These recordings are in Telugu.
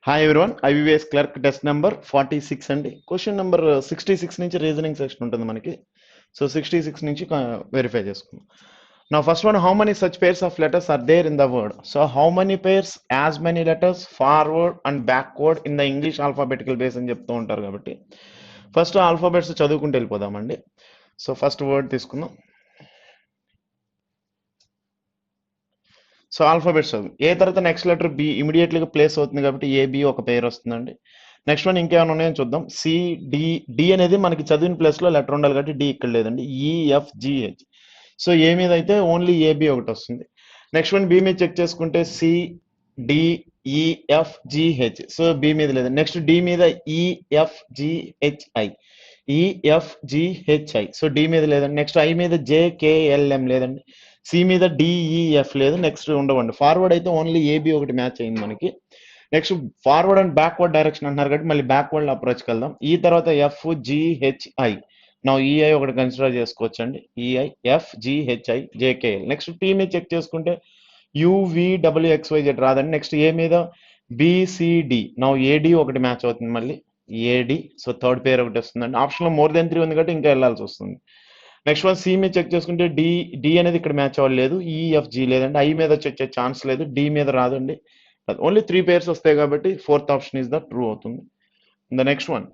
Hi everyone, IBS clerk test number 46 అండి. క్వశ్చన్ నెంబర్ 66 నుంచి రీజనింగ్ సెక్షన్ ఉంటుంది మనకి. సో 66 నుంచి వెరిఫై చేసుకుందాం. నా first one, how many such pairs of letters are there in the word? So how many pairs, as many letters, forward and backward in the English alphabetical base అని చెప్తూ ఉంటారు. కాబట్టి ఫస్ట్ ఆల్ఫాబెట్స్ చదువుకుంటూ వెళ్ళిపోదామండి. సో ఫస్ట్ వర్డ్ తీసుకుందాం. సో ఆల్ఫాబెట్స్ చదువు. ఏ తర్వాత నెక్స్ట్ లెటర్ బి ఇమీడియట్లీగా ప్లేస్ అవుతుంది కాబట్టి ఏబి ఒక పేరు వస్తుందండి. నెక్స్ట్ వన్ ఇంకేమైనా ఉన్నాయని చూద్దాం. సి డి, డి అనేది మనకి చదివిన ప్లేస్ లో లెటర్ ఉండాలి కాబట్టి డి ఇక్కడ లేదండి. ఈఎఫ్జిహెచ్. సో ఏ మీద అయితే ఓన్లీ ఏబి ఒకటి వస్తుంది. నెక్స్ట్ వన్ బి మీద చెక్ చేసుకుంటే సి డిఈఎఫ్జిహెచ్. సో బి మీద లేదండి. నెక్స్ట్ డి మీద ఈఎఫ్జిహెచ్ఐ. ఈఎఫ్జిహెచ్ఐ. సో డి మీద లేదండి. నెక్స్ట్ ఐ మీద జేకేఎల్ఎం లేదండి. సి మీద డిఈఎఫ్ లేదు. నెక్స్ట్ ఉండవండి. ఫార్వర్డ్ అయితే ఓన్లీ ఏబి ఒకటి మ్యాచ్ అయింది మనకి. Next forward and backward direction అంటున్నారు కాబట్టి మళ్ళీ బ్యాక్వర్డ్ అప్రోచ్కి వెళ్దాం. ఈ తర్వాత ఎఫ్జిహెచ్ఐ. నా ఈఐ ఒకటి కన్సిడర్ చేసుకోవచ్చు అండి. EI FGHI JKL. Next T మీద చెక్ చేసుకుంటే యువిడబ్ల్యూఎక్స్వైజెడ్ రాదండి. నెక్స్ట్ ఏ మీద బిసిడి. నా ఏడి ఒకటి మ్యాచ్ అవుతుంది మళ్ళీ ఏడి. సో థర్డ్ పేర్ ఒకటి వస్తుందండి. ఆప్షన్లో మోర్ దెన్ 3 ఉంది కాబట్టి ఇంకా వెళ్ళాల్సి వస్తుంది. నెక్స్ట్ వన్ సి మీద చెక్ చేసుకుంటే డి అనేది ఇక్కడ మ్యాచ్ అవ్వలేదు. ఈఎఫ్జి లేదండి. ఐ మీద వచ్చే ఛాన్స్ లేదు. డి మీద రాదండి. ఓన్లీ 3 పేర్స్ వస్తాయి కాబట్టి fourth option is the true అవుతుంది. The next one,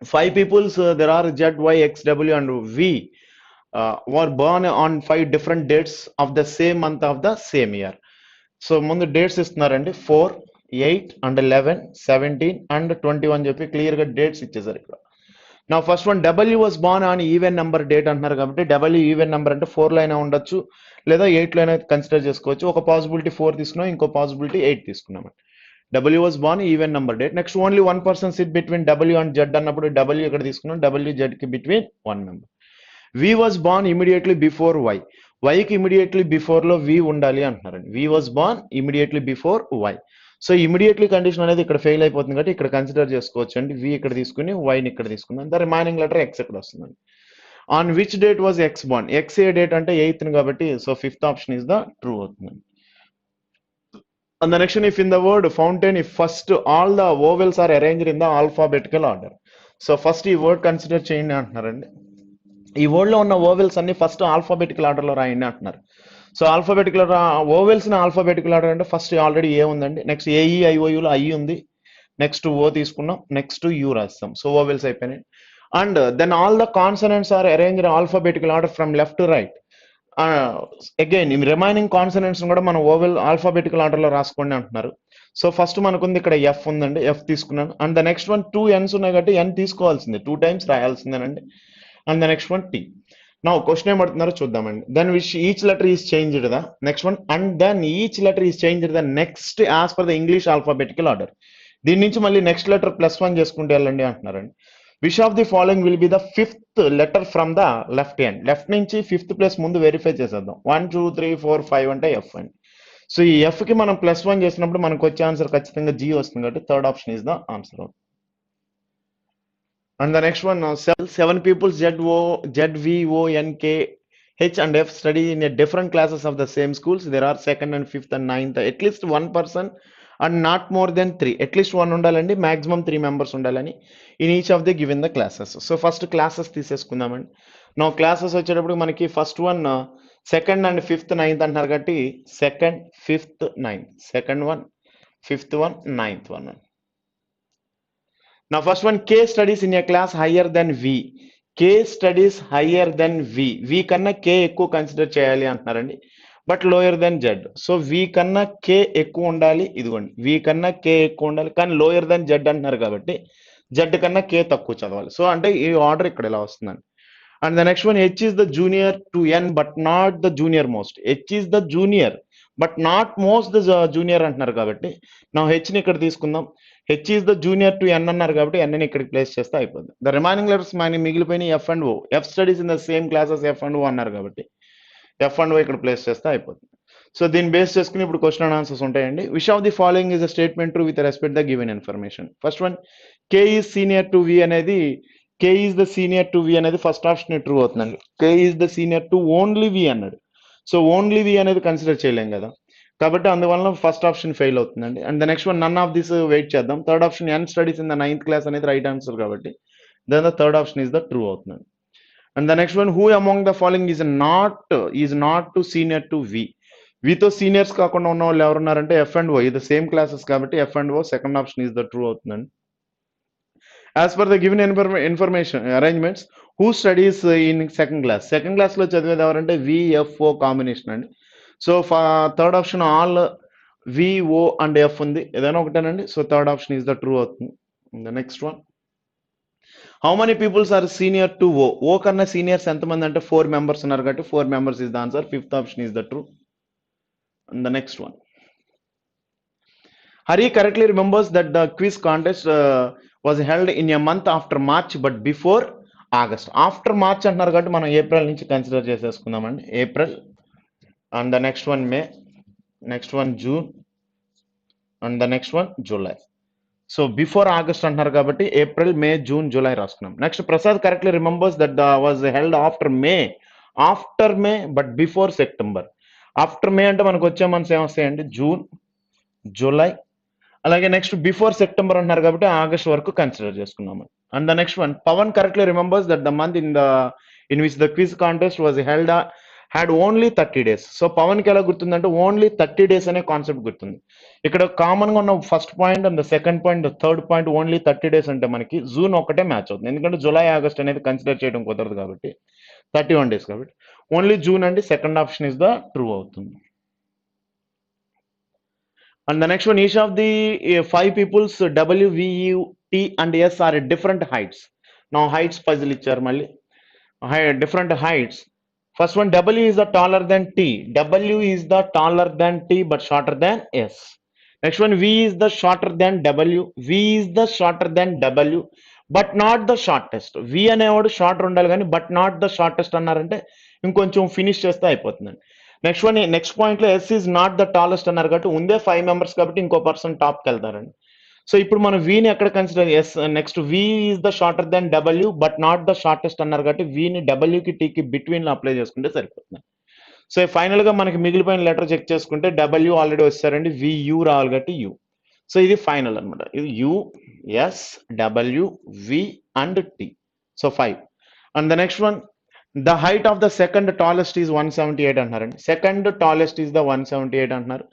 5 peoples there are Z, Y, X, W and V were born on 5 different dates of the same month of the same year. So ముందు డేట్స్ ఇస్తున్నారండి. 4, 8 and 11, 17 and 21 చెప్పి క్లియర్ గా డేట్స్ ఇచ్చేసారు ఇక్కడ. నా first one, W was born on even number date అంటున్నారు కాబట్టి డబ్ల్యూ ఈవెన్ నెంబర్ అంటే 4 లో అయినా ఉండొచ్చు లేదా 8 లో అయినా కన్సిడర్ చేసుకోవచ్చు. ఒక పాసిబిలిటీ 4 తీసుకున్నాం, ఇంకో పాసిబిలిటీ 8 తీసుకున్నాం. W was born even number date. Next only 1 person sit between W and Z అన్నప్పుడు డబ్ల్యూ ఇక్కడ తీసుకున్నాం. డబ్ల్యూ జెడ్ కి between 1 member. V was born immediately before Y. వైకి ఇమీడియట్లీ బిఫోర్ లో వి ఉండాలి అంటున్నారండి. V was born immediately before Y. So immediately condition అనేది ఇక్కడ ఫెయిల్ అయిపోతుంది కాబట్టి ఇక్కడ కన్సిడర్ చేసుకోవచ్చు అండి. వి ఇక్కడ తీసుకుని వైని ఇక్కడ తీసుకుందాం. ద రిమైనింగ్ లెటర్ ఎక్స్ ఇక్కడ వస్తుందండి. On which date was X born? X A date అంటే 8th కాబట్టి so fifth option is the true అవుతుంది. And the next one, if in the word fountain, if first all the vowels are arranged in the alphabetical order. So first ఈ వర్డ్ కన్సిడర్ చేయండి అంటున్నారండి. ఈ వర్డ్ లో ఉన్న ఓవెల్స్ అన్ని ఫస్ట్ ఆల్ఫాబెటికల్ ఆర్డర్ లో రాయండి అంటున్నారు. సో ఆల్ఫాబెటికల్ ఓవెల్స్ ని ఆల్ఫాబెటికల్ ఆర్డర్ అంటే ఫస్ట్ ఆల్రెడీ ఏ ఉందండి. నెక్స్ట్ ఏఈఐఓయులో ఐ ఉంది. నెక్స్ట్ ఓ తీసుకున్నాం. నెక్స్ట్ యూ రాస్తాం. సో ఓవెల్స్ అయిపోయినాయి. And then all the consonants are arranged alphabetical order from left to right. Again ఈ రిమైనింగ్ కాన్సనెంట్స్ కూడా మనం ఓవెల్ ఆల్ఫాబెటికల్ ఆర్డర్ లో రాసుకోండి అంటున్నారు. సో ఫస్ట్ మనకుంది ఇక్కడ ఎఫ్ ఉందండి. ఎఫ్ తీసుకున్నాను. And the next one 2 N's ఉన్నాయి కాబట్టి ఎన్ తీసుకోవాల్సిందే, 2 times రాయాల్సిందేనండి. And the next one T. నా క్వశ్చన్ ఏమడుతున్నారో చూద్దామండి. Then which each letter is changed the next one and then each letter is changed the next as per the English alphabetical order. దీని నుంచి మళ్ళీ నెక్స్ట్ లెటర్ +1 చేసుకుంటూ వెళ్ళండి అంటున్నారండి. Which of the following will be the 5th letter from the left hand. Left నుంచి 5th ప్లేస్ ముందు వెరిఫై చేసేద్దాం. 1 2 3 4 5 అంటే ఎఫ్ అండి. సో ఈ ఎఫ్ కి మనం +1 చేసినప్పుడు మనకు వచ్చే ఆన్సర్ ఖచ్చితంగా జీ వస్తుంది కాబట్టి third option is the answer. And the next one, 7 people ZVONKH and F study in a different classes of the same schools. There are 2nd and 5th and 9th. At least 1 person and not more than 3. At least 1 ఉండాలండి. maximum 3 members ఉండాలని in each of the given the classes. So first classes తీసేసుకుందామండి. నా క్లాసెస్ వచ్చేటప్పుడు మనకి first one 2nd and 5th 9th అంటున్నారు కాబట్టి 2nd 5th 9th. 2nd one 5th one 9th one. Now first one, K studies in a class higher than V. K studies higher than V. V కన్నా K ఎక్కువ కన్సిడర్ చేయాలి అంటున్నారండి. But lower than Z. So V కన్నా K ఎక్కువ ఉండాలి. ఇదిగోండి V కన్నా K ఎక్కువ ఉండాలి కానీ లోయర్ దెన్ జెడ్ అంటున్నారు కాబట్టి జెడ్ కన్నా K తక్కువ చదవాలి. సో అంటే ఈ ఆర్డర్ ఇక్కడ ఇలా వస్తుందండి. And the next one, H is the junior to N but not the junior most. H is the junior but not most the junior అంటున్నారు కాబట్టి నా H ని ఇక్కడ తీసుకుందాం. H is the junior to N అన్నారు కాబట్టి ఎన్ ని ఇక్కడికి ప్లేస్ చేస్తే అయిపోతుంది. ద రిమైనింగ్ లెటర్స్ మన మిగిలిపోయిన F and O. F studies in the same classes F and O అన్నారు కాబట్టి ఎఫ్ అండ్ ఓ ఇక్కడ ప్లేస్ చేస్తే అయిపోతుంది. సో దీన్ని బేస్ చేసుకుని ఇప్పుడు క్వశ్చన్ అండ్ ఆన్సర్స్ ఉంటాయండి. Which of the following is a statement true with respect the given information? First one, K is senior to V అనేది K is the senior to V అనేది ఫస్ట్ ఆప్షన్ ట్రూ అవుతుందండి. K is the senior to only V అన్నాడు. సో ఓన్లీ వి అనేది కన్సిడర్ చేయలేం కదా. కాబట్టి అందువలన ఫస్ట్ ఆప్షన్ ఫెయిల్ అవుతుందండి. And the next one none of this wait చేద్దాం. Third option N studies in the 9th class అనేది రైట్ ఆన్సర్ కాబట్టి then the third option is the true అవుతుందండి. And the next one who among the following is not to senior to V. వితో సీనియర్స్ కాకుండా ఉన్న వాళ్ళు ఎవరున్నారంటే ఎఫ్ అండ్ ఓ. ఇది సేమ్ క్లాసెస్ కాబట్టి F and O second option is the true అవుతుందండి. As per the given information arrangements who studies in second class. Second క్లాస్లో చదివేది ఎవరంటే విఎఫ్ఓ కాంబినేషన్ అండి. So third option all VO and F ఉంది, ఏదైనా ఒకటేనండి. So third option is the true అవుతుంది. The next one how many peoples are senior to O. O కన్నా సీనియర్స్ ఎంతమంది అంటే 4 మెంబర్స్ ఉన్నారు కాబట్టి 4 members is the answer. Fifth option is the true. And the next one Hari correctly remembers that the quiz contest was held in a month after March but before August. After March అంటున్నారు కాబట్టి మనం ఏప్రిల్ నుంచి కన్సిడర్ చేసేసుకుందామండి. April and the next one May, next one June and the next one July. So before August అంటున్నారు కాబట్టి ఏప్రిల్ మే జూన్ జూలై రాసుకున్నాం. Next Prasad correctly remembers that was held after May but before September. After May అంటే మనకు వచ్చే మంత్స్ ఏమొస్తాయండి? జూన్, జూలై, అలాగే నెక్స్ట్ బిఫోర్ సెప్టెంబర్ అంటున్నారు కాబట్టి ఆగస్ట్ వరకు కన్సిడర్ చేసుకున్నాము. And the next one Pavan correctly remembers that the month in which the quiz contest was held had only 30 days. So పవన్కి ఎలా గుర్తుందంటే ఓన్లీ 30 days అనే కాన్సెప్ట్ గుర్తుంది. ఇక్కడ కామన్గా ఉన్న first point and the second point, third point only 30 days అంటే మనకి జూన్ ఒకటే మ్యాచ్ అవుతుంది. ఎందుకంటే జూలై ఆగస్ట్ అనేది కన్సిడర్ చేయడం కుదరదు కాబట్టి 31 days కాబట్టి ఓన్లీ జూన్ అండి. Second option is the true అవుతుంది. And the next one, each of the 5 people's W, V, U, T and S are at different heights. Now heights puzzle ichcharu malli. Different heights. First one, W is the taller than T. W is the taller than T but shorter than S. Next one, V is the shorter than W. V is the shorter than W but not the shortest. V అనేవాడు షార్టర్ ఉండాలి కానీ బట్ నాట్ ద షార్టెస్ట్ అన్నారంటే ఇంకొంచెం ఫినిష్ చేస్తే అయిపోతుందండి. నెక్స్ట్ వన్, నెక్స్ట్ పాయింట్లో S is not the tallest అన్నారు కాబట్టి ఉందే 5 members కాబట్టి ఇంకో పర్సన్ టాప్కి వెళ్తారండి. సో ఇప్పుడు మనం వీని ఎక్కడ consider S. Next V is the shorter than W but not the shortest అన్నారు కాబట్టి వీని డబ్ల్యూకి టీకి బిట్వీన్లో అప్లై చేసుకుంటే సరిపోతుంది. సో ఫైనల్గా మనకి మిగిలిపోయిన లెటర్ చెక్ చేసుకుంటే డబ్ల్యూ ఆల్రెడీ వచ్చారండి, వియు రావాలి కాబట్టి యూ. సో ఇది ఫైనల్ అనమాట. ఇది U, S, W, V and T. So 5. And the next one, the height of the second tallest is 178 అంటున్నారండి. సెకండ్ టాలెస్ట్ ఈస్ ద 178 అంటున్నారు.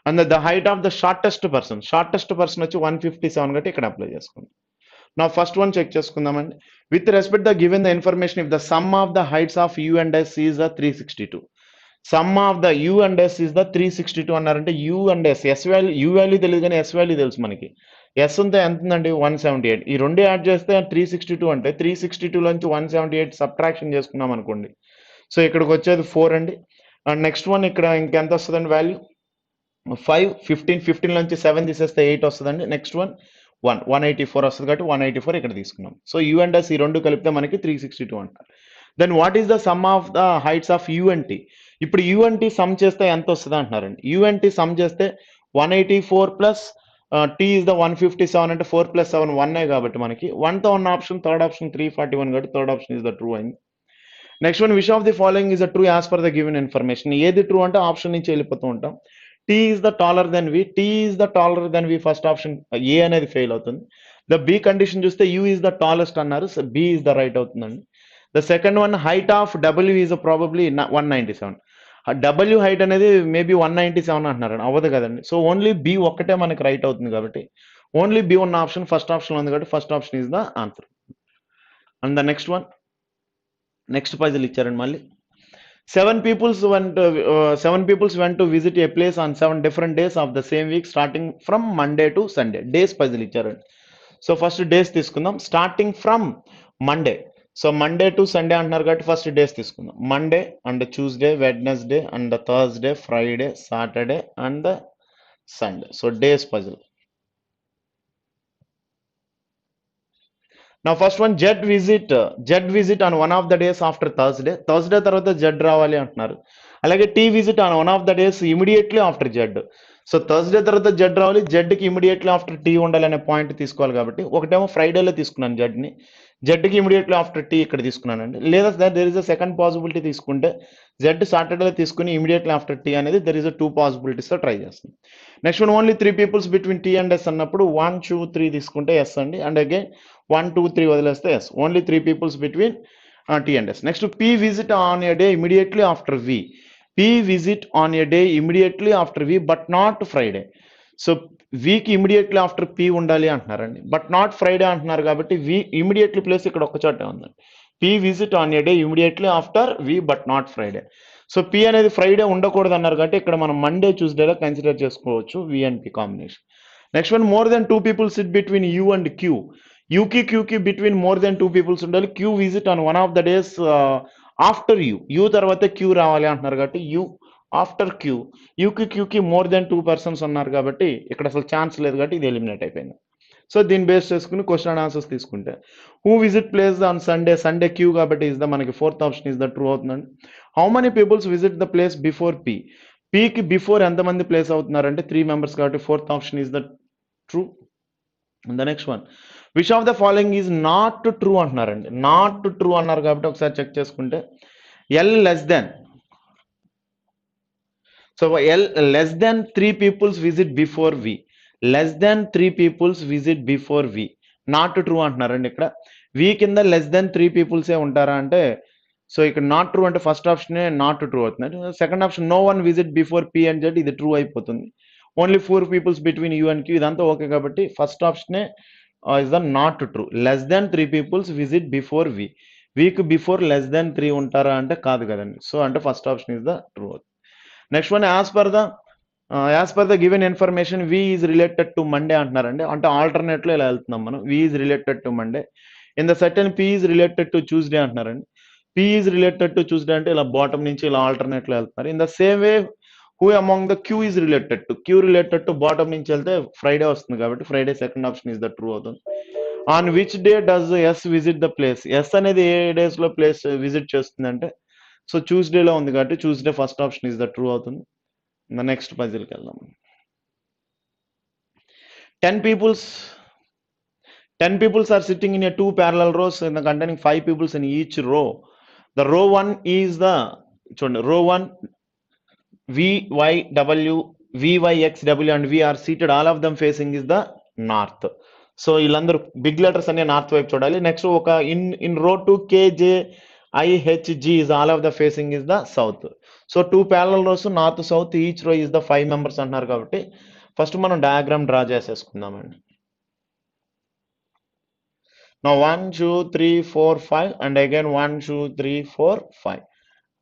And the height of the shortest person వచ్చి 157 కాబట్టి ఇక్కడ అప్లై చేసుకుందాం. నా ఫస్ట్ వన్ చెక్ చేసుకుందామండి. With respect the given the information if the sum of the heights of U and S is the 362. Sum of the U and S is the 362 అన్నారంటే U and S value, U value తెలియదు కానీ ఎస్ వాల్యూ తెలుసు మనకి. ఎస్ ఉంటే ఎంత ఉందండి? 178. ఈ రెండు యాడ్ చేస్తే 362 అంటే 362లోంచి 178 సబ్ట్రాక్షన్ చేసుకున్నాం అనుకోండి. సో ఇక్కడికి వచ్చేది 4 అండి. అండ్ నెక్స్ట్ వన్ ఇక్కడ ఇంకెంత వస్తుందండి వాల్యూ? 5, 15 నుంచి 7 తీసేస్తే 8 వస్తుందండి. నెక్స్ట్ వన్ 184 వస్తుంది కాబట్టి 184 ఇక్కడ తీసుకున్నాం. సో యూ అండ్ ఎస్ ఈ రెండు కలిపితే మనకి 362 అంటారు. Then what is the sum of the heights of U and T. ఇప్పుడు యూ అండ్ టీ సమ్ చేస్తే ఎంత వస్తుంది అంటున్నారండి. యూ అండ్ టీ సమ్ చేస్తే 184 ప్లస్ టీ ఈస్ ద 157 అంటే 4 + 7 1 కాబట్టి మనకి 1తో ఉన్న ఆప్షన్ థర్డ్ ఆప్షన్ 341 కాబట్టి third option is the true అయింది. Next one, which of the following is the true as per the given information. ఏది ట్రూ అంటే ఆప్షన్ నుంచి వెళ్ళిపోతూ ఉంటాం. T is the taller than V. T is the taller than V first option A అనేది ఫెయిల్ అవుతుంది. ద బి కండిషన్ చూస్తే యూ ఈస్ ద టాలెస్ట్ అన్నారు. So B is the right అవుతుందండి. The second one, height of W is probably 197. W height అనేది మేబీ 197 అంటున్నారు, అవ్వదు కదండి. సో ఓన్లీ బి ఒక్కటే మనకి రైట్ అవుతుంది కాబట్టి ఓన్లీ బి ఉన్న ఆప్షన్ ఫస్ట్ ఆప్షన్ ఉంది కాబట్టి first option is the answer. And the next one, next puzzle ఇచ్చారండి మళ్ళీ. 7 peoples went to visit a place on 7 different days of the same week starting from Monday to Sunday. Days puzzle ఇచ్చారండి. సో ఫస్ట్ డేస్ తీసుకుందాం. Starting from Monday. So Monday to Sunday అంటున్నారు కాబట్టి ఫస్ట్ డేస్ తీసుకుందాం. Monday and Tuesday, Wednesday and Thursday, Friday, Saturday and Sunday. So days puzzle. నా first one, Z visit on one of the days after Thursday తర్వాత జెడ్ రావాలి అంటున్నారు. అలాగే T visit on one of the days immediately after Z. So Thursday తర్వాత జెడ్ రావాలి, జెడ్కి ఇమీడియట్లీ ఆఫ్టర్ టీ ఉండాలి అనే పాయింట్ తీసుకోవాలి కాబట్టి ఒకటేమో ఫ్రైడేలో తీసుకున్నాను జెడ్కి ఇమీడియట్లీ ఆఫ్టర్ టీ ఇక్కడ తీసుకున్నానండి. లేదా there is a second possibility తీసుకుంటే జెడ్ సాటర్డే తీసుకుని ఇమీడియట్లీ ఆఫ్టర్ టీ అనేది దర్ ఇస్ అ 2 పాసిబిలిటీస్తో ట్రై చేస్తుంది. Next one only 3 peoples between T and S అన్నప్పుడు 1 2 3 తీసుకుంటే ఎస్ అండి. అండ్ అగైన్ 1 2 3 వదిలేస్తే S. Only 3 peoples between T and S. Next P visit on a day immediately after V. P visit on a day immediately after V but not Friday. So వీక్ ఇమీడియట్లీ ఆఫ్టర్ పీ ఉండాలి అంటున్నారండి, బట్ నాట్ ఫ్రైడే అంటున్నారు కాబట్టి వి ఇమీడియట్లీ ప్లేస్ ఇక్కడ ఒక చోటే ఉందండి. P visit on a day immediately after V but not Friday. So P అనేది ఫ్రైడే ఉండకూడదు అన్నారు కాబట్టి ఇక్కడ మనం మండే ట్యూస్డేలో కన్సిడర్ చేసుకోవచ్చు V and P combination. Next one more than 2 people sit between U and Q. యూకి క్యూకి బిట్వీన్ మోర్ దెన్ 2 పీపుల్స్ ఉండాలి. Q visit on one of the days after U. U తర్వాత క్యూ రావాలి అంటున్నారు కాబట్టి యూ ఆఫ్టర్ క్యూ. యూకి క్యూకి మోర్ దెన్ 2 పర్సన్స్ ఉన్నారు కాబట్టి ఇక్కడ అసలు ఛాన్స్ లేదు కాబట్టి ఇది ఎలిమినేట్ అయిపోయింది. సో దీన్ని బేస్ చేసుకుని క్వశ్చన్ అండ్ ఆన్సర్స్ తీసుకుంటే who visit place on Sunday. Sunday Q కాబట్టి ఇస్ ద మనకి fourth option is the true అవుతుందండి. How many peoples visit the place before P. పీకి బిఫోర్ ఎంతమంది ప్లేస్ అవుతున్నారంటే 3 మెంబర్స్ కాబట్టి fourth option is the true. The next one which of the following is not true అంటున్నారండి. నాట్ ట్రూ అన్నారు కాబట్టి ఒకసారి చెక్ చేసుకుంటే L less then. So L less than 3 peoples visit before V. Less than 3 peoples visit before V not true అంటున్నారండి. ఇక్కడ వి కింద లెస్ దెన్ 3 పీపుల్సే ఉంటారా అంటే సో ఇక్కడ నాట్ ట్రూ అంటే ఫస్ట్ ఆప్షనే నాట్ ట్రూ అవుతుంది. Second option no one visit before P and Z ఇది ట్రూ అయిపోతుంది. Only 4 peoples between U and Q ఇదంతా ఓకే కాబట్టి ఫస్ట్ ఆప్షనే is the not true. Less than 3 peoples visit before V. వీక్ బిఫోర్ లెస్ దెన్ 3 ఉంటారా అంటే కాదు కదండి. సో అంటే first option is the true అవుతుంది. Next one as per the given information V is related to Monday అంటున్నారండి. అంటే ఆల్టర్నేట్లో ఇలా వెళ్తున్నాం మనం. V is related to Monday in the certain P is related to Tuesday అంటున్నారండి. P is related to Tuesday అంటే ఇలా బాటమ్ నుంచి ఇలా ఆల్టర్నేట్లో వెళ్తున్నారు. In the same way who among the Q is related to. Q related to bottom నుంచి వెళ్తే ఫ్రైడే వస్తుంది కాబట్టి Friday second option is the true అవుతుంది. On which day does yes visit the place. Yes అనేది ఏ డేస్లో ప్లేస్ విజిట్ చేస్తుంది అంటే సో ట్యూస్డేలో ఉంది కాబట్టి Tuesday first option is the true అవుతుంది. నెక్స్ట్ పజిల్కి వెళ్దాం. 10 peoples are sitting in a 2 parallel rows in the containing 5 peoples in each row. The row 1 is the row 1 VYW, VYXW and V are seated, all of them facing is the north. So వీళ్ళందరూ బిగ్ లెటర్స్ అనే నార్త్ వైపు చూడాలి. నెక్స్ట్ ఒక in row 2 KJIHG is all of the facing is the south. So 2 parallel rows north south each row is the 5 members అంటున్నారు కాబట్టి ఫస్ట్ మనం diagram draw చేసేసుకుందామండి. Now 1 2 3 4 5 and again 1 2 3 4 5.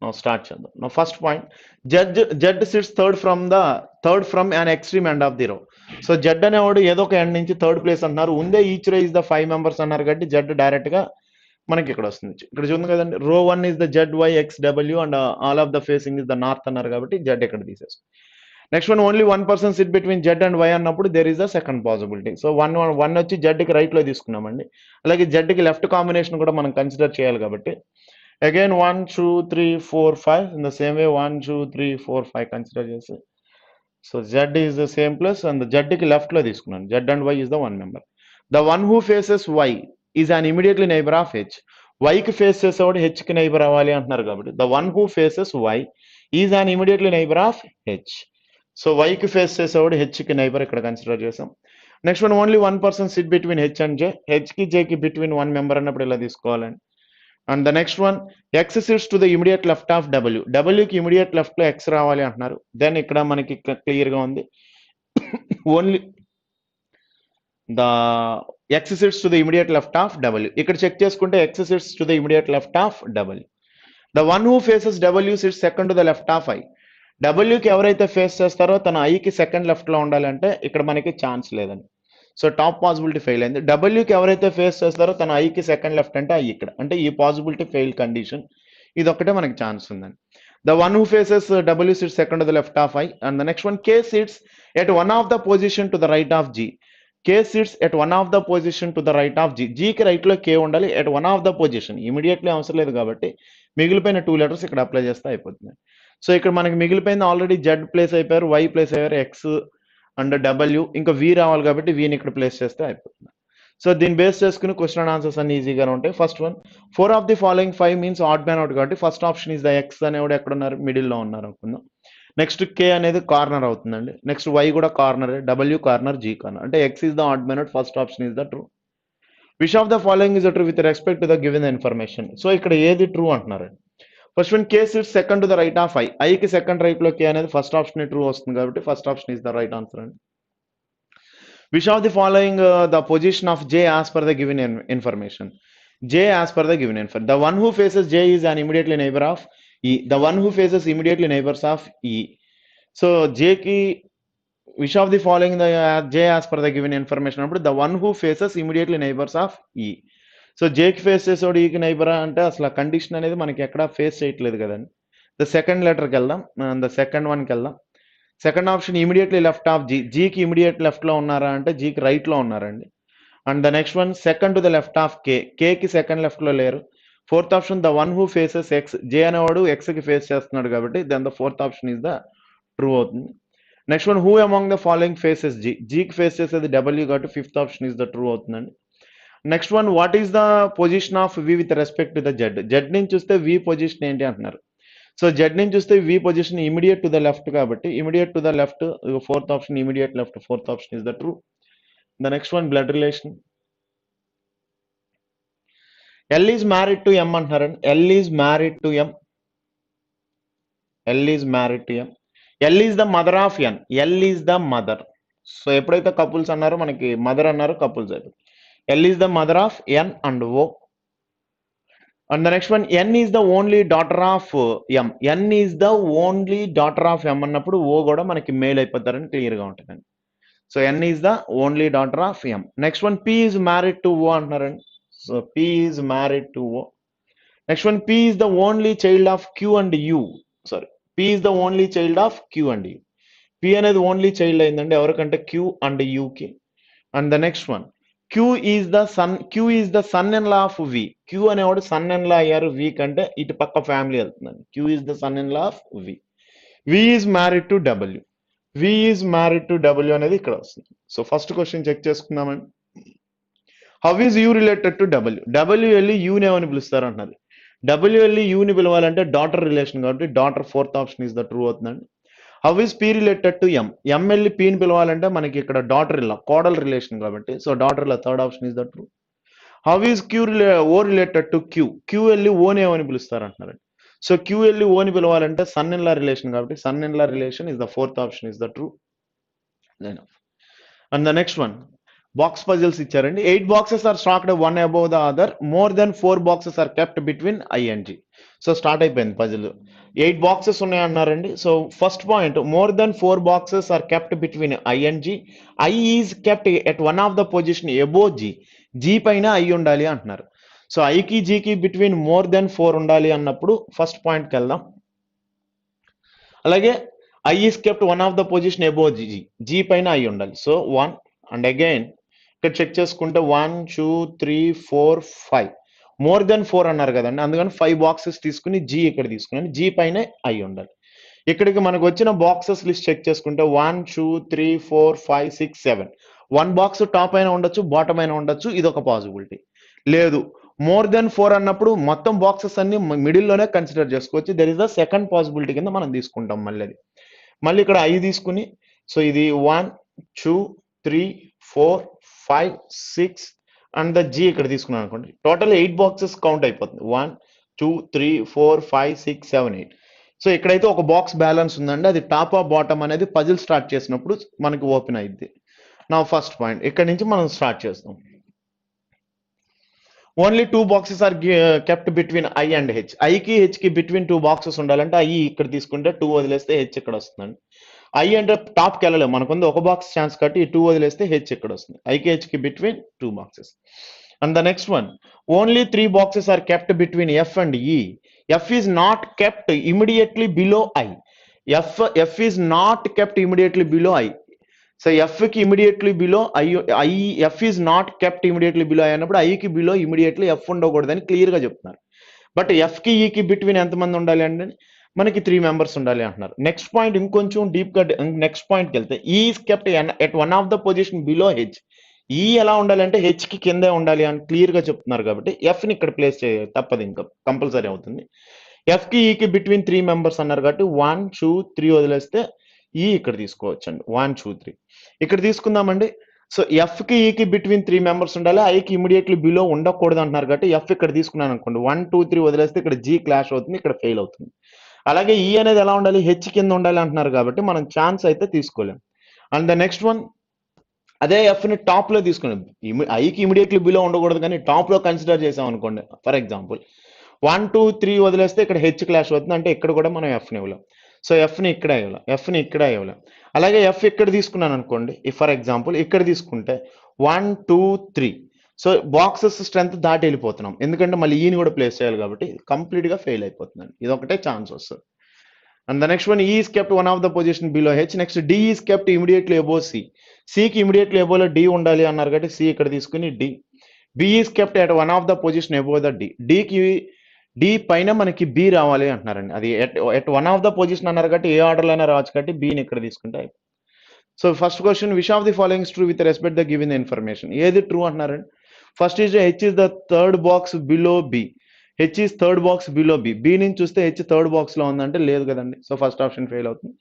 Now start చేద్దాం. Now first point, Z sits third from an extreme end of the row. So Z అనేవాడు ఏదో ఒక ఎండ్ నుంచి థర్డ్ ప్లేస్ అంటున్నారు. ఉందే each row is the 5 members అన్నారు కాబట్టి జెడ్ డైరెక్ట్ గా మనకి ఇక్కడ వస్తుంది. ఇక్కడ చూడండి కదండి, row 1 is the ZYXW and all of the facing is the north అన్నారు కాబట్టి జెడ్ ఇక్కడ తీసేస్తాం. Next one only 1 person sit between Z and Y అన్నప్పుడు there is the second possibility. So 1 వచ్చి జెడ్కి రైట్ లో తీసుకున్నామండి. అలాగే జెడ్కి లెఫ్ట్ కాంబినేషన్ కూడా మనం కన్సిడర్ చేయాలి కాబట్టి again 1 2 3 4 5 in the same way 1 2 3 4 5 consider చేసి so Z is the same plus and జెడ్కి లెఫ్ట్ లో తీసుకున్నాను. Z and Y is the 1 member. The one who faces Y is an immediately neighbour of H. వైకి ఫేస్ చేసేవాడు హెచ్కి నైబర్ అవ్వాలి అంటున్నారు కాబట్టి the one who faces Y is an immediately neighbour of H. So వైకి face చేసేవాడు హెచ్కి నైబర్ ఇక్కడ కన్సిడర్ చేసాం. Next one only 1 person sit between H and J. హెచ్కి జేకి బిట్వీన్ 1 మెంబర్ అన్నప్పుడు ఇలా తీసుకోవాలండి. And the next one X sits to the immediate left of W. డబ్ల్యూకి ఇమీడియట్ లెఫ్ట్ లో ఎక్స్ రావాలి అంటున్నారు. దెన్ ఇక్కడ మనకి క్లియర్ గా ఉంది only the X sits to the immediate left of W. ఇక్కడ చెక్ చేసుకుంటే X sits to the immediate left of W. The one who faces W sits second to the left of I. డబ్ల్యూకి ఎవరైతే ఫేస్ చేస్తారో తన ఐకి సెకండ్ లెఫ్ట్ లో ఉండాలంటే ఇక్కడ మనకి ఛాన్స్ లేదండి. సో టాప్ పాసిబిలిటీ ఫెయిల్ అయింది. డబ్ల్యూకి ఎవరైతే ఫేస్ చేస్తారో తన ఐకి సెకండ్ లెఫ్ట్ అంటే ఐ ఇక్కడ, అంటే ఈ పాసిబిలిటీ ఫెయిల్ కండిషన్. ఇది ఒకటే మనకి ఛాన్స్ ఉందండి. The one who faces W sits second to the left of I. And the next one K sits at one of the position to the right of G. K sits at one of the position to the right of G. జీకి రైట్ లో కే ఉండాలి. At one of the position immediately అవసరం లేదు కాబట్టి మిగిలిపోయిన 2 లెటర్స్ ఇక్కడ అప్లై చేస్తే అయిపోతుంది. సో ఇక్కడ మనకి మిగిలిపోయింది ఆల్రెడీ జెడ్ ప్లేస్ అయిపోయారు, వై ప్లేస్ అయ్యారు, ఎక్స్ అండ్ డబ్ల్యూ, ఇంకా వి రావాలి కాబట్టి వీని ఇక్కడ ప్లేస్ చేస్తే అయిపోతుంది. సో దీన్ని బేస్ చేసుకుని క్వశ్చన్ అండ్ ఆన్సర్స్ అన్ని ఈజీగానే ఉంటాయి. First one 4 of the following 5 means odd man out కాబట్టి first option is the X అనేవాడు ఎక్కడ ఉన్నారు, మిడిల్లో ఉన్నారు అనుకుందాం. నెక్స్ట్ కే అనేది కార్నర్ అవుతుందండి. నెక్స్ట్ వై కూడా corner, W corner, G corner, అంటే X is the odd man out, first option is the true. Which of the following is the true with respect to the given information. So ఇక్కడ ఏది ట్రూ అంటున్నారు. First one K sits second to the right of I, ఐకి సెకండ్ రైట్ లో కే అనేది ఫస్ట్ ఆప్షన్ ట్రూ వస్తుంది కాబట్టి first option is the right answer అండి. Which of the following the position of J as per the given information? J as per the given information. The one who faces J is an immediately neighbor of E. The one who faces immediately neighbors of E. So J ki which of the following the J as per the given information? The one who faces immediately neighbors of E. So J ki face చేసేవాడు E కి నైబర్ అంటే అసలు కండిషన్ అనేది మనకి ఎక్కడ ఫేస్ చేయట్లేదు కదండి. ద సెకండ్ లెటర్కి వెళ్దాం, ద సెకండ్ వన్కి వెళ్దాం. Second option immediately left of G, జీకి ఇమీడియట్ లెఫ్ట్ లో ఉన్నారా అంటే జీకి రైట్ లో ఉన్నారండి. And the next one second to the left of K, కేకి సెకండ్ లెఫ్ట్ లో లేరు. Fourth option the one who faces X, J అనేవాడు ఎక్స్ కి ఫేస్ చేస్తున్నాడు కాబట్టి then the fourth option is the true అవుతుంది. Next one who among the following faces G, జీకి ఫేస్ చేసేది డబ్ల్యూ కాబట్టి fifth option is the true అవుతుందండి. Next one what is the position of V with respect to the Z, Z నుంచి చూస్తే వి పొజిషన్ ఏంటి అంటున్నారు. సో జెడ్ నుంచి చూస్తే V position immediate to the left కాబట్టి immediate to the left, fourth option immediate left, fourth option is the true. The next one blood relation. L is married to M అంటున్నారండి. L is married to M, L is married to M. L is the mother of N, L is the mother. So ఎప్పుడైతే కపుల్స్ అన్నారో మనకి మదర్ అన్నారు, కపుల్స్ అయిపోయి L is the mother of N and O. And the next one, N is the only daughter of M. N is the only daughter of M అన్నప్పుడు O కూడా మనకి మేల్ అయిపోతారని క్లియర్గా ఉంటుందండి. So N is the only daughter of M. Next one, P is married to O అంటున్నారండి. So P is married to O. Next one, P is the only child of Q and U. Sorry, P is the only child of Q and U. P అనేది ఓన్లీ చైల్డ్ అయిందండి ఎవరికంటే Q and U కి. And the next one, Q is the son-in-law of V. Q అనేవాడు son-in-law అయ్యారు V కంటే ఇటు పక్క ఫ్యామిలీ వెళ్తుందండి. Q is the son-in-law of V. V is married to W. V is married to W అనేది ఇక్కడ వస్తుంది. సో ఫస్ట్ క్వశ్చన్ చెక్ చేసుకుందామండి. How is U related to W? W వెళ్ళి యూని ఏమని పిలుస్తారు అంటున్నారు. W వెళ్ళి యూని పిలవాలంటే డాటర్ రిలేషన్ కాబట్టి daughter fourth option is the true అవుతుందండి. How is P related to M? M వెళ్ళి పీని పిలవాలంటే మనకి ఇక్కడ డాటర్ ఇలా కోడల్ రిలేషన్ కాబట్టి సో డాటర్ ఇలా third option is the true. How is O related to Q? Q వెళ్ళి ఓని ఏమని పిలుస్తారు అంటున్నారండి. సో క్యూ వెళ్ళి ఓని పిలవాలంటే సన్ ఇన్ లా రిలేషన్ కాబట్టి son in law relation is the fourth option is the true. And the next one, box puzzles ఇచ్చారండి. 8 boxes are stacked one above the other, more than 4 boxes are kept between I and G. So start అయిపోయింది పజిల్. 8 బాక్సెస్ ఉన్నాయి అన్నారండి. So first point, more than 4 boxes are kept between I and G. I is kept at one of the position above G, G పైన ఐ ఉండాలి అంటున్నారు. సో ఐకి జీకి బిట్వీన్ మోర్ దెన్ 4 ఉండాలి అన్నప్పుడు ఫస్ట్ పాయింట్కి వెళ్దాం. అలాగే I is kept one of the position above G, G పైన ఐ ఉండాలి. సో 1 అండ్ అగైన్ ఇక్కడ చెక్ చేసుకుంటే 1 2 3 4 5 మోర్ దెన్ 4 అన్నారు కదండి, అందుకని 5 బాక్సెస్ తీసుకుని జీ ఇక్కడ తీసుకున్నాను, జీ పైనే ఐ ఉండాలి. ఇక్కడికి మనకు వచ్చిన బాక్సెస్ లిస్ట్ చెక్ చేసుకుంటే 1 2 3 4 5 6 7, 1 బాక్స్ టాప్ అయినా ఉండొచ్చు, బాటమ్ అయినా ఉండొచ్చు, ఇది ఒక పాసిబిలిటీ. లేదు మోర్ దెన్ 4 అన్నప్పుడు మొత్తం బాక్సెస్ అన్ని మిడిల్లోనే కన్సిడర్ చేసుకోవచ్చు. There is the second possibility కింద మనం తీసుకుంటాం. మళ్ళీ ఇక్కడ ఐ తీసుకుని సో ఇది 1 2 3 4 5 6 అండ్ ద జీ ఇక్కడ తీసుకున్నాను అనుకోండి, టోటల్ 8 బాక్సెస్ కౌంట్ అయిపోతుంది. 1 2 3 4 5 6 7 8. సో ఇక్కడైతే ఒక బాక్స్ బ్యాలెన్స్ ఉందండి, అది టాప్ ఆఫ్ బాటమ్ అనేది పజిల్ స్టార్ట్ చేసినప్పుడు మనకి ఓపెన్ అయింది. నా ఫస్ట్ పాయింట్ ఇక్కడ నుంచి మనం స్టార్ట్ చేస్తాం. Only 2 boxes are kept between I and H. ఐకి హెచ్కి బిట్వీన్ 2 బాక్సెస్ ఉండాలంటే ఐ ఇక్కడ తీసుకుంటే 2 వదిలేస్తే హెచ్ ఇక్కడ వస్తుందండి. ఐ అంటే టాప్కి వెళ్ళలేము, మనకుంది ఒక బాక్స్ ఛాన్స్ కాబట్టి ఈ 2 వదిలేస్తే హెచ్ ఇక్కడ వస్తుంది. ఐకి హెచ్కి between 2 boxes. And the next one, only 3 boxes are kept between F and E. F is not kept immediately below I. F is not kept immediately below I. So ఎఫ్కి immediately below I F is not kept immediately below I అన్నప్పుడు ఐకి బిలో ఇమీడియట్లీ ఎఫ్ ఉండకూడదని క్లియర్గా చెప్తున్నారు. బట్ ఎఫ్కి ఈకి బిట్వీన్ ఎంతమంది ఉండాలి అంటే మనకి 3 మెంబర్స్ ఉండాలి అంటున్నారు. నెక్స్ట్ పాయింట్ ఇంకొంచెం డీప్గా నెక్స్ట్ పాయింట్కి వెళ్తే ఈ is kept at one of the position below H. ఈ ఎలా ఉండాలంటే హెచ్ కి కిందే ఉండాలి అని క్లియర్ గా చెప్తున్నారు కాబట్టి ఎఫ్ ని ఇక్కడ ప్లేస్ చేయాలి, తప్పదు, ఇంకా కంపల్సరీ అవుతుంది. ఎఫ్ కి ఈకి బిట్వీన్ 3 మెంబర్స్ అన్నారు కాబట్టి 1 2 3 వదిలేస్తే ఈ ఇక్కడ తీసుకోవచ్చు అండి, 1 2 3 ఇక్కడ తీసుకుందామండి. సో ఎఫ్ కి ఈకి బిట్వీన్ 3 మెంబర్స్ ఉండాలి, ఐకి ఇమీడియట్లీ బిలో ఉండకూడదు అంటున్నారు కాబట్టి ఎఫ్ ఇక్కడ తీసుకున్నాను అనుకోండి, 1 2 3 వదిలేస్తే ఇక్కడ జీ క్లాష్ అవుతుంది, ఇక్కడ ఫెయిల్ అవుతుంది. అలాగే ఈ అనేది ఎలా ఉండాలి, హెచ్ కింద ఉండాలి అంటున్నారు కాబట్టి మనం ఛాన్స్ అయితే తీసుకోలేం. అండ్ ద నెక్స్ట్ వన్, అదే ఎఫ్ ని టాప్ లో తీసుకున్నాం, ఐకి ఇమీడియట్లీ బిలో ఉండకూడదు కానీ టాప్ లో కన్సిడర్ చేసాం అనుకోండి, ఫర్ ఎగ్జాంపుల్ 1 2 3 వదిలేస్తే ఇక్కడ హెచ్ క్లాష్ అవుతుంది, అంటే ఇక్కడ కూడా మనం ఎఫ్ ని ఇవ్వలేం. సో ఎఫ్ ని ఇక్కడ ఇవ్వలేం, ఎఫ్ ని ఇక్కడ ఇవ్వలేం. అలాగే ఎఫ్ ఇక్కడ తీసుకున్నాను అనుకోండి, ఫర్ ఎగ్జాంపుల్ ఇక్కడ తీసుకుంటే 1 2 3, సో బాక్సెస్ స్ట్రెంత్ దాటి వెళ్ళిపోతున్నాం, ఎందుకంటే మళ్ళీ ఈని కూడా ప్లేస్ చేయాలి కాబట్టి కంప్లీట్ గా ఫెయిల్ అయిపోతుందండి, ఇది ఒకటే ఛాన్స్ వస్తుంది. And the next one, E is kept one of the position below H. Next, D is kept immediately above C. C కి immediately above D ఉండాలి అన్నారు కాబట్టి C ఇక్కడ తీసుకుని D. B is kept at one of the position above the D. D పైన మనకి B రావాలి అంటున్నారండి, అది at one of the position అన్నారు కాబట్టి ఏ ఆర్డర్ అయినా రావచ్చు కాబట్టి B ని ఇక్కడ తీసుకుంటే. So first question, which of the following is true with respect the given information. ఏది ట్రూ అంటున్నారండి? First is H is the third box below B. H is third box below B. B నుంచి చూస్తే హెచ్ థర్డ్ బాక్స్ లో ఉందంటే లేదు కదండి, సో ఫస్ట్ ఆప్షన్ ఫెయిల్ అవుతుంది.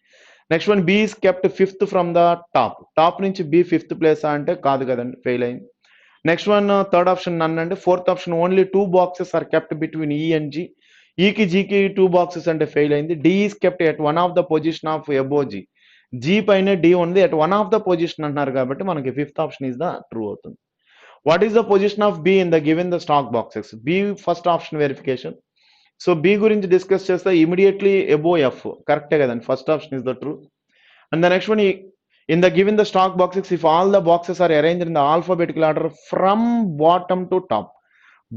Next one, B is kept fifth from the top. Top నుంచి బి ఫిఫ్త్ ప్లేస్ అంటే కాదు కదండి, ఫెయిల్ అయింది. Next one, third option none అంటే. Fourth option, only 2 boxes are kept between E and G. ఈకి జీకి 2 బాక్సెస్ అంటే ఫెయిల్ అయింది. D is kept at one of the position of above G. G పైన డి ఉంది, at one of the position అంటున్నారు కాబట్టి మనకి fifth option is the true అవుతుంది. What is the position of B in the given the stack boxes? B first option verification. So B గురించి డిస్కస్ చేస్తే ఇమీడియట్లీ అబో ఎఫ్ కరెక్టే కదండి, first option is the true. And the next one, in the given the stack boxes if all the boxes are arrange in the alphabetical order from bottom to top.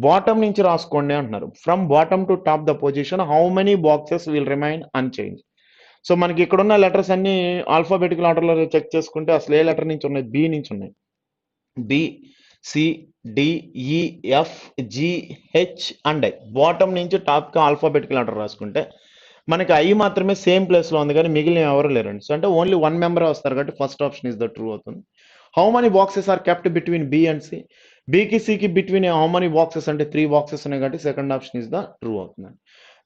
Bottom నుంచి రాసుకోండి అంటున్నారు, from bottom to top the position, how many boxes will remain unchanged. So మనకి ఇక్కడ ఉన్న లెటర్స్ అన్ని ఆల్ఫాబెటికల్ ఆర్డర్లో చెక్ చేసుకుంటే అసలు ఏ లెటర్ నుంచి ఉన్నాయి, బి నుంచి ఉన్నాయి. బి సి డి ఈ F G H and I, bottom నుంచి టాప్ కి ఆల్ఫాబెటికల్ ఆర్డర్ రాసుకుంటే మనకి ఐ మాత్రమే సేమ్ ప్లేస్ లో ఉంది కానీ మిగిలిన ఎవరు లేరండి. సో అంటే ఓన్లీ 1 మెంబర్ వస్తారు కాబట్టి first option is the true అవుతుంది. How many boxes are kept between B and C? బికి సికి బిట్వీన్ హౌ మెనీ బాక్సెస్ అంటే 3 బాక్సెస్ ఉన్నాయి కాబట్టి second option is the true అవుతుంది.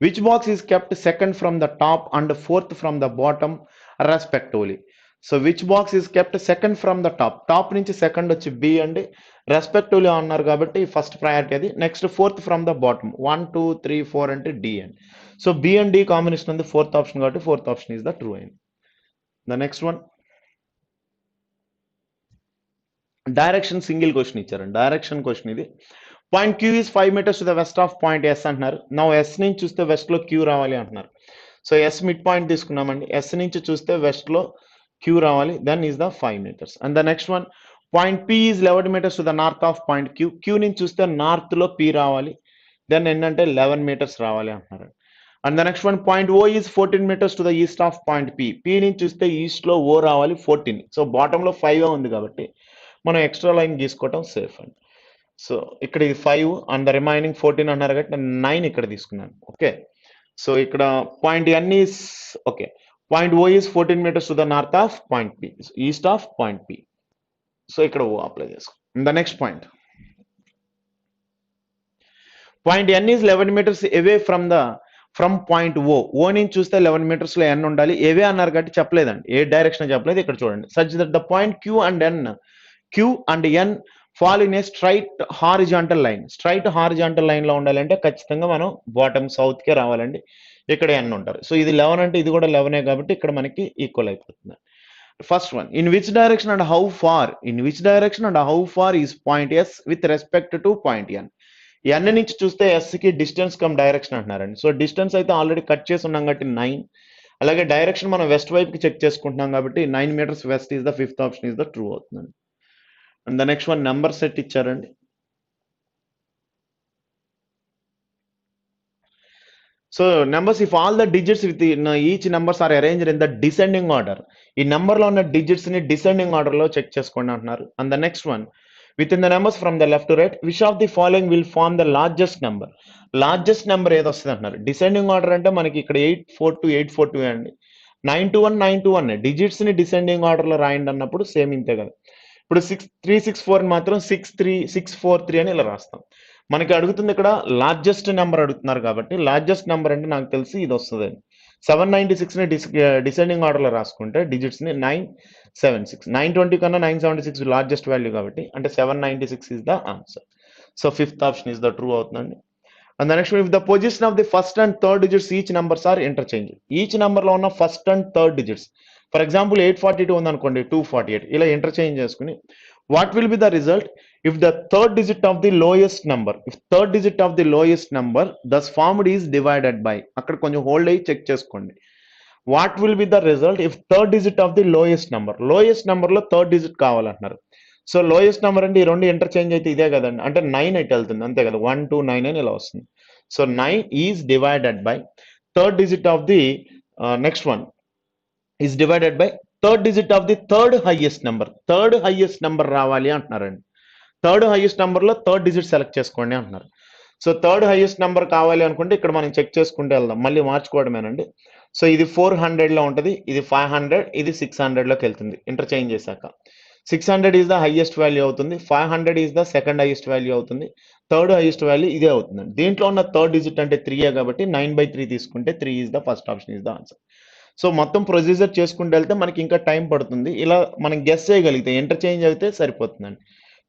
Which box is kept second from the top and fourth from the bottom respectively? So which box is kept second from the top, top నుంచి సెకండ్ వచ్చి బి అండి, రెస్పెక్టివ్లీ అన్నారు కాబట్టి ఫస్ట్ ప్రయారిటీ అది. Next fourth from the bottom 1 2 3 4 అంటే డి అండి. So B and D combination ఉంది ఫోర్త్ ఆప్షన్ కాబట్టి fourth option is the true అయింది. The next one, direction single question ఇచ్చారండి, డైరెక్షన్ క్వశ్చన్ ఇది. Point Q is 5 meters to the west of point S అంటున్నారు. నా ఎస్ నుంచి చూస్తే వెస్ట్ లో క్యూ రావాలి అంటున్నారు. సో ఎస్ మిడ్ పాయింట్ తీసుకున్నామండి, ఎస్ నుంచి చూస్తే వెస్ట్ లో క్యూ రావాలి, then is the 5 meters. And the next one, point P is 11 meters to the north of point Q. Q నుంచి చూస్తే నార్త్ లో పి రావాలి, దెన్ ఏంటంటే 11 meters రావాలి అంటున్నారు. And the next one, point O is 14 meters to the east of point P. P నుంచి చూస్తే ఈస్ట్ లో ఓ రావాలి 14, సో బాటమ్ లో 5 ఉంది కాబట్టి మనం ఎక్స్ట్రా లైన్ గీసుకోవటం సేఫ్ అండి. సో ఇక్కడ ఇది 5 అండ్ ద రిమైనింగ్ 14 అన్నారు కాబట్టి నేను 9 ఇక్కడ తీసుకున్నాను. ఓకే, సో ఇక్కడ point N is okay, point O is 14 meters to the north of point P, east of point P. So ఇక్కడ ఓ అప్లై చేసుకో. The next point, point N is 11 meters away from point O. O నుంచి చూస్తే 11 meters లో ఎన్ ఉండాలి, ఏవే అన్నారు కాబట్టి చెప్పలేదండి, ఏ డైరెక్షన్ చెప్పలేదు. ఇక్కడ చూడండి, such that the point Q and N fall in a straight horizontal line. Straight horizontal line లో ఉండాలంటే ఖచ్చితంగా మనం బాటమ్ సౌత్ కే రావాలండి, ఇక్కడ ఎన్ ఉంటారు. సో ఇది 11 అంటే ఇది కూడా 11 కాబట్టి ఇక్కడ మనకి ఈక్వల్ అయిపోతుంది. First one, in which direction and how far is point S with respect to point N. N నుంచి చూస్తే ఎస్ కి డిస్టెన్స్ కమ్ డైరెక్షన్ అంటున్నారండి. సో డిస్టెన్స్ అయితే ఆల్రెడీ కట్ చేసి ఉన్నాం కాబట్టి 9, అలాగే డైరెక్షన్ మనం వెస్ట్ వైపుకి చెక్ చేసుకుంటున్నాం కాబట్టి 9 meters west is the fifth option is the true అవుతుందండి. And the next one, number set ఇచ్చారండి. So numbers if all the digits with each numbers are arranged in the descending order. ఈ నెంబర్ లో ఉన్న డిజిట్స్ ని డిసెండింగ్ ఆర్డర్ లో చెక్ చేసుకోండి అంటున్నారు. And the next one, within the numbers from the left to right which of the following will form the largest number. Largest number ఏది వస్తుంది అంటున్నారు. డిసెండింగ్ ఆర్డర్ అంటే మనకి ఇక్కడ 842 అండి, 921 921 డిజిట్స్ ని డిసెండింగ్ ఆర్డర్ లో రాయండి అన్నప్పుడు సేమ్ ఇంతే కదా. ఇప్పుడు 364 మాత్రం 63643 అని ఇలా రాస్తాం. మనకి అడుగుతుంది ఇక్కడ లార్జెస్ట్ నెంబర్ అడుగుతున్నారు కాబట్టి లార్జెస్ట్ నెంబర్ అంటే నాకు తెలిసి ఇది వస్తుందండి. 796 ని డిసెండింగ్ ఆర్డర్లో రాసుకుంటే డిజిట్స్ ని 976, 920 కన్నా 976 లార్జెస్ట్ వాల్యూ కాబట్టి అంటే 796 is the answer. So fifth option is the true అవుతుందండి. And the next one, if the position of the first and third digits each numbers are interchange. Each number లో ఉన్న first and third digits. For example, 842 ఉంది అనుకోండి 248 ఇలా ఇంటర్చేంజ్ చేసుకుని what will be the result if the third digit of the lowest number, if third digit of the lowest number thus formed is divided by, అక్కడ కొంచెం హోల్డ్ అయ్యి చెక్ చేసుకోండి. What will be the result if third digit of the lowest number లో థర్డ్ డిజిట్ కావాలంటున్నారు. సో లోయెస్ట్ నెంబర్ అంటే ఈ రెండు ఇంటర్చేంజ్ అయితే ఇదే కదండి, అంటే 9 అయితే వెళ్తుంది అంతే కదా, 1 2 9 అని ఇలా వస్తుంది. So 9 is divided by third digit of the next one is divided by third digit of the third highest number రావాలి అంటున్నారండి. థర్డ్ హైయెస్ట్ నెంబర్లో థర్డ్ డిజిట్ సెలెక్ట్ చేసుకోండి అంటున్నారు. సో థర్డ్ హైయెస్ట్ నెంబర్ కావాలి అనుకుంటే ఇక్కడ మనం చెక్ చేసుకుంటే వెళ్దాం, మళ్ళీ మార్చుకోవడమేనండి. సో ఇది 400లో ఉంటుంది, ఇది 500, ఇది 600లోకి వెళ్తుంది ఇంటర్చేంజ్ చేశాక. 600 ఈజ్ ద హైయెస్ట్ వాల్యూ అవుతుంది, 500 is the second highest value అవుతుంది, థర్డ్ హైయెస్ట్ వాల్యూ ఇదే అవుతుందండి. దీంట్లో ఉన్న థర్డ్ డిజిట్ అంటే 3 కాబట్టి 9/3 తీసుకుంటే 3 is the first option is the answer. So మొత్తం ప్రొసీజర్ చేసుకుంటూ వెళ్తే మనకి ఇంకా టైం పడుతుంది. ఇలా మనం గెస్ చేయగలిగితే ఇంటర్చేంజ్ అయితే సరిపోతుందండి.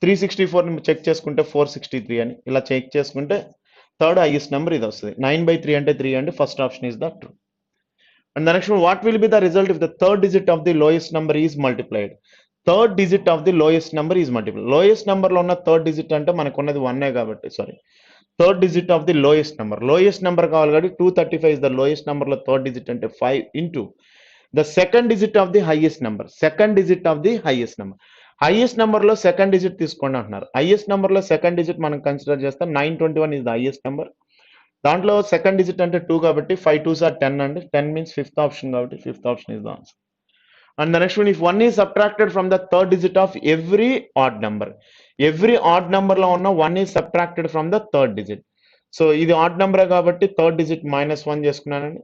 364 చెక్ చేసుకుంటే 463 అని ఇలా చెక్ చేసుకుంటే థర్డ్ హైయెస్ట్ నెంబర్ ఇది వస్తుంది. 9/3 అంటే 3 అండి, first option is the true. And the next one, what will be the result if the third digit of the lowest number is multiplied? Third digit of the lowest number is multiplied. Lowest number లో ఉన్న థర్డ్ డిజిట్ అంటే మనకు ఉన్నది 1 కాబట్టి sorry, third digit of the lowest number కావాలి కాబట్టి 235 ఇస్ ద లోయెస్ట్ నెంబర్ లో థర్డ్ డిజిట్ అంటే 5 into the second digit of the highest number. Highest number లో సెకండ్ డిజిట్ తీసుకోండి అంటున్నారు. హైయెస్ట్ నెంబర్ లో సెకండ్ డిజిట్ మనం కన్సిడర్ చేస్తాం. 921 ఇస్ ద హైయెస్ట్ నెంబర్. దాంట్లో సెకండ్ డిజిట్ అంటే 2 కాబట్టి 5 2s are 10 అండి. 10 మీన్స్ ఫిఫ్త్ ఆప్షన్ కాబట్టి fifth option is the answer. And the next one, if 1 is subtracted from the third digit of every odd number లో ఉన్న 1 is subtracted from the third digit. So ఇది ఆడ్ నెంబర్ కాబట్టి థర్డ్ డిజిట్ -1 చేసుకున్నానండి.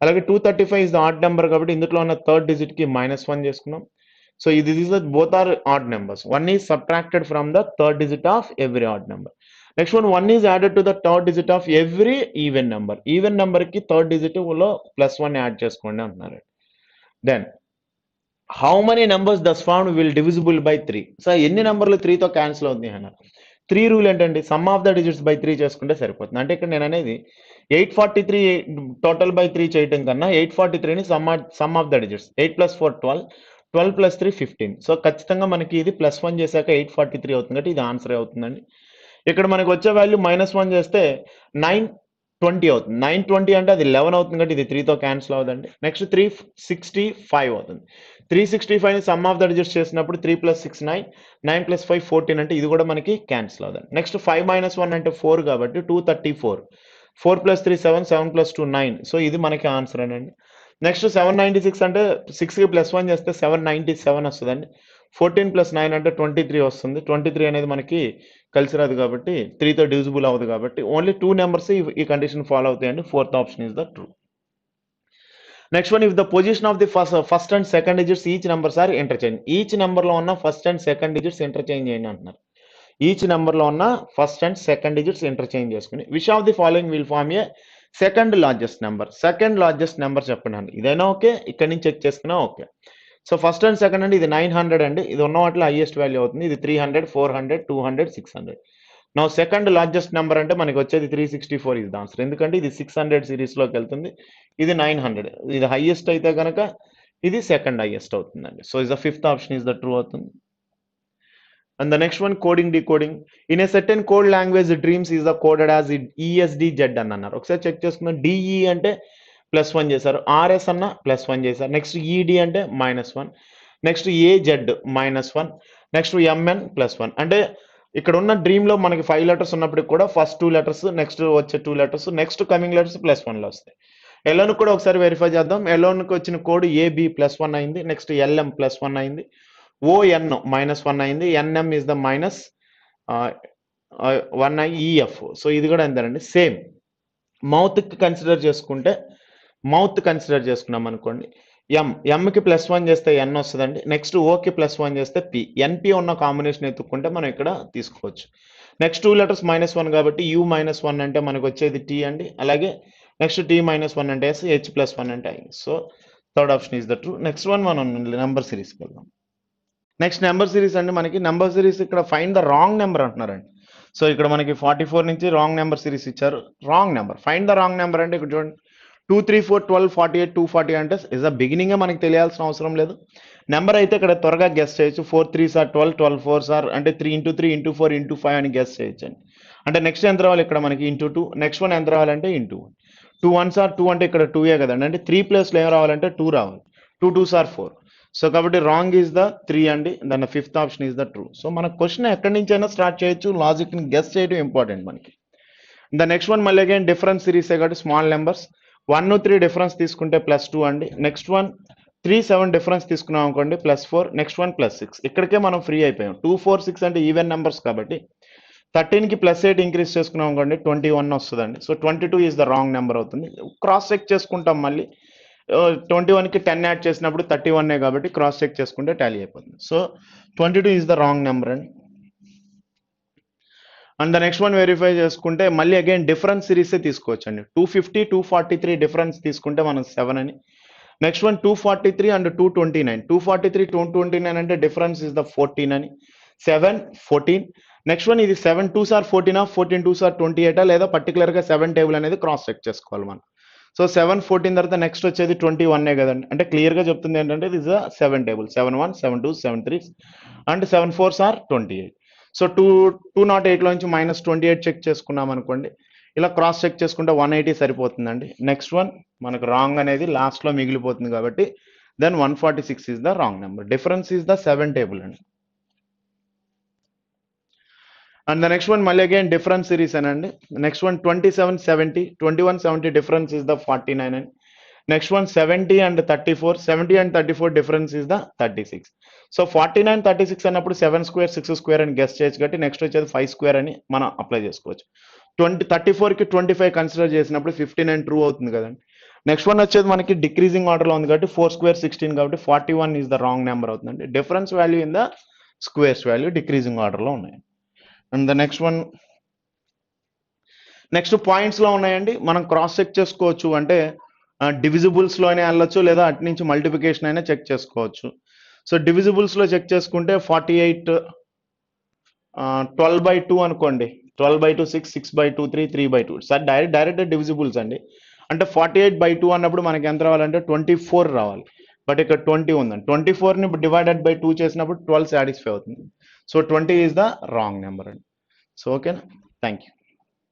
అలాగే 235 is the odd number కాబట్టి ఇందులో ఉన్న థర్డ్ డిజిట్ కి -1 చేసుకున్నాం. సో ఇది both are odd numbers. 1 is subtracted from the third digit of every odd number. Next one, 1 is added to the third digit of every even number కి థర్డ్ డిజిట్ లో +1 యాడ్ చేసుకోండి అంటున్నారు. Then how many numbers thus found will divisible by 3? సో ఎన్ని నెంబర్లు 3తో క్యాన్సిల్ అవుతుంది అన్నారు. 3 రూల్ ఏంటండి, sum of the digits by 3 చేసుకుంటే సరిపోతుంది. అంటే ఇక్కడ నేను అనేది 843 టోటల్ బై 3 చేయటం కన్నా 843ని sum of the digits 8 + 4 12, 12 + 3 15. So ఖచ్చితంగా మనకి ఇది +1 చేశాక 843 అవుతుంది కాబట్టి ఇది ఆన్సర్ అవుతుందండి. ఇక్కడ మనకి వచ్చే వాల్యూ -1 చేస్తే 920 అవుతుంది. 920 అంటే అది 11 అవుతుంది కాబట్టి ఇది 3తో క్యాన్సిల్ అవుతుంది. నెక్స్ట్ 365 అవుతుంది. 365ని సమ్ ఆఫ్ ద డిజిట్స్ చేసినప్పుడు 3 + 6 9, 9 + 5 14 అంటే ఇది కూడా మనకి క్యాన్సిల్ అవుతుంది. నెక్స్ట్ 5 - 1 అంటే 4 కాబట్టి 234, 4 + 3 7, 7 + 2 9. సో ఇది మనకి ఆన్సర్ అండి. నెక్స్ట్ 796 అంటే 6కి +1 చేస్తే 797 వస్తుందండి. 14 + 9 అంటే 23 వస్తుంది. 23 అనేది మనకి కలిసి రాదు కాబట్టి 3తో డివిజిబుల్ అవ్వదు కాబట్టి ఓన్లీ 2 నెంబర్స్ ఈ కండిషన్ ఫాలో అవుతాయండి. Fourth option is the true. Next one, if the position of the first and second digits each numbers are interchange. Each number లో ఉన్న first and second digits interchange చేయండి అంటున్నారు. ఈచ్ నెంబర్ లో ఉన్న first and second digits interchange చేసుకుని which of the following will form a second largest number చెప్పండి అండి. ఇదైనా ఓకే, ఇక్కడ నుంచి చెక్ చేసుకున్నా okay. So first and second అండి ఇది 900 అండి, ఇది ఉన్న వాటిలో హైయెస్ట్ వాల్యూ అవుతుంది. ఇది 300, 400, 200, 600. నా సెకండ్ లార్జెస్ట్ నెంబర్ అంటే మనకి వచ్చేది 364 ఇస్ ద ఆన్సర్. ఎందుకంటే ఇది 600 సిరీస్లోకి వెళ్తుంది, ఇది 900. ఇది హైయెస్ట్ అయితే కనుక ఇది సెకండ్ హైయెస్ట్ అవుతుందండి. So is the fifth option is the true అవుతుంది. And the next one, coding decoding. In a certain code language, dreams is coded as ESDZ అని అన్నారు. ఒకసారి చెక్ చేసుకుందాం. DE అంటే +1 చేశారు, RS అన్న +1 చేశారు, నెక్స్ట్ ED అంటే -1, నెక్స్ట్ AZ -1, నెక్స్ట్ MN +1. అంటే ఇక్కడ ఉన్న డ్రీమ్ లో మనకి 5 లెటర్స్ ఉన్నప్పటికి కూడా ఫస్ట్ 2 లెటర్స్, నెక్స్ట్ వచ్చే 2 లెటర్స్, నెక్స్ట్ కమింగ్ లెటర్స్ +1లో వస్తాయి. ఎల్ఎన్ కూడా ఒకసారి వెరిఫై చేద్దాం. ఎల్ఎన్కి వచ్చిన కోడ్ AB +1 అయింది, నెక్స్ట్ LM +1 అయింది, ON -1 అయింది, NM is the -1 EF. So ఇది కూడా ఎంతనండి సేమ్. మౌత్ కన్సిడర్ చేసుకున్నాం అనుకోండి, ఎంకి +1 చేస్తే ఎన్ వస్తుందండి. నెక్స్ట్ ఓకి +1 చేస్తే పి. ఎన్పి ఉన్న కాంబినేషన్ ఎత్తుక్కుంటే మనం ఇక్కడ తీసుకోవచ్చు. నెక్స్ట్ 2 లెటర్స్ -1 కాబట్టి యు -1 అంటే మనకు వచ్చేది టీ అండి. అలాగే నెక్స్ట్ టీ -1 అంటే ఎస్, హెచ్ +1 అంటే I. So third option is the true. Next one మనం నెంబర్ సిరీస్కి వెళ్దాం. నెక్స్ట్ నెంబర్ సిరీస్ అండి. మనకి నెంబర్ సిరీస్ ఇక్కడ ఫైండ్ ద రాంగ్ నెంబర్ అంటున్నారండి. సో ఇక్కడ మనకి 44 నుంచి రాంగ్ నెంబర్ సిరీస్ ఇచ్చారు. Wrong number, find the wrong number అంటే ఇక్కడ చూడండి 2, 3, 4, 12, 48, 240 అంటే ఇస్ ద బిగినింగ్ మనకి తెలియాల్సిన అవసరం లేదు. నెంబర్ అయితే ఇక్కడ త్వరగా గెస్ చేయొచ్చు. 4 3s are 12, 12 4s are అంటే 3 into 3 into 4 into 5 అని గెస్ చేయొచ్చు అండి. అంటే నెక్స్ట్ ఎంత రావాలి ఇక్కడ మనకి ఇంటూ 2, నెక్స్ట్ వన్ ఎంత రావాలంటే ఇంటూ 1. 2 1s are 2 అంటే ఇక్కడ 2ఏ కదండి. అంటే 3 ప్లేస్లో ఏం రావాలంటే 2 రావాలి. 2 2s are 4. సో కాబట్టి రాంగ్ ఈజ్ ద 3 అండి. దాని fifth option is the true. So మన క్వశ్చన్ ఎక్కడి నుంచి అయినా స్టార్ట్ చేయొచ్చు. లాజిక్ని గెస్ చేయడం ఇంపార్టెంట్ మనకి. ద నెక్స్ట్ వన్ మళ్ళీ అగైన్ డిఫరెన్స్ సిరీసే కాబట్టి స్మాల్ నెంబర్స్ 1, 3 డిఫరెన్స్ తీసుకుంటే +2 అండి. నెక్స్ట్ వన్ 3, 7 డిఫరెన్స్ తీసుకున్నాం అనుకోండి +4. Next one +6. ఇక్కడికే మనం ఫ్రీ అయిపోయాం. 2, 4, 6 అంటే ఈవెన్ నెంబర్స్ కాబట్టి 13కి +8 ఇంక్రీజ్ చేసుకున్నాం అనుకోండి 21 వస్తుందండి. So 22 is the wrong number అవుతుంది. క్రాస్ చెక్ చేసుకుంటాం మళ్ళీ. 21కి 10 యాడ్ చేసినప్పుడు 31 కాబట్టి క్రాస్ చెక్ చేసుకుంటే టాలీ అయిపోతుంది. So 22 is the wrong number అండి. And the next one verify చేసుకుంటే మళ్ళీ అగైన్ డిఫరెన్స్ సిరీసే తీసుకోవచ్చు అండి. 250, 243 డిఫరెన్స్ తీసుకుంటే మనం 7 అని. Next one 243 and 229. 243, 229 అంటే డిఫరెన్స్ ఇస్ ద 14 అని. 7, 14. నెక్స్ట్ వన్ ఇది 7 2s are 14, 14 2s are 28 లేదా పర్టికులర్గా 7 టేబుల్ అనేది క్రాస్ చెక్ చేసుకోవాలి మనం. సో 7 14 తర్వాత నెక్స్ట్ వచ్చేది 21 కదండి. అంటే క్లియర్గా చెప్తుంది ఏంటంటే ఇది is the 7 table. 7 1, 7 2, 7 3 and 7 4s are 28. So 208లో నుంచి -28 చెక్ చేసుకున్నాం అనుకోండి. ఇలా క్రాస్ చెక్ చేసుకుంటే 180 సరిపోతుందండి. నెక్స్ట్ వన్ మనకు రాంగ్ అనేది లాస్ట్లో మిగిలిపోతుంది కాబట్టి then 146 is the wrong number. Difference is the 7 table అండి. అండ్ ద నెక్స్ట్ వన్ మళ్ళీ అగైన్ డిఫరెన్స్ సిరీస్ అనండి. Next one 27 70, 21 70 difference is the 49 అండి. Next one 70 and 34, 70 and 34 difference is the 36. So 49 36 అన్నప్పుడు 7 స్క్వేర్ 6 స్క్వేర్ అని గెస్ చేయొచ్చు కాబట్టి నెక్స్ట్ వచ్చేది 5 స్క్వేర్ అని మనం అప్లై చేసుకోవచ్చు. 34కి 25 కన్సిడర్ చేసినప్పుడు 59 ట్రూ అవుతుంది కదండి. నెక్స్ట్ వన్ వచ్చేది మనకి డిక్రీజింగ్ ఆర్డర్లో ఉంది కాబట్టి 4 స్క్వేర్ 16 కాబట్టి 41 ఈజ్ ద రాంగ్ నెంబర్ అవుతుందండి. Difference value in the squares value decreasing ఆర్డర్లో ఉన్నాయి. And the next one next పాయింట్స్లో ఉన్నాయండి. మనం క్రాస్ చెక్ చేసుకోవచ్చు. అంటే డివిజిబుల్స్లోనే వెళ్ళొచ్చు లేదా అటు నుంచి మల్టిప్లికేషన్ అయినా చెక్ చేసుకోవచ్చు. సో డివిజిబుల్స్లో చెక్ చేసుకుంటే 48 12/2 అనుకోండి. 12/2 6, 6/2 3, 3/2 సార్ డైరెక్ట్ డివిజిబుల్స్ అండి. అంటే 48/2 అన్నప్పుడు మనకి ఎంత రావాలంటే 24 రావాలి. బట్ ఇక్కడ 20 ఉందండి. 24ని డివైడెడ్ బై 2 చేసినప్పుడు 12 సాటిస్ఫై అవుతుంది. So 20 is the wrong number అండి. సో ఓకేనా, థ్యాంక్ యూ.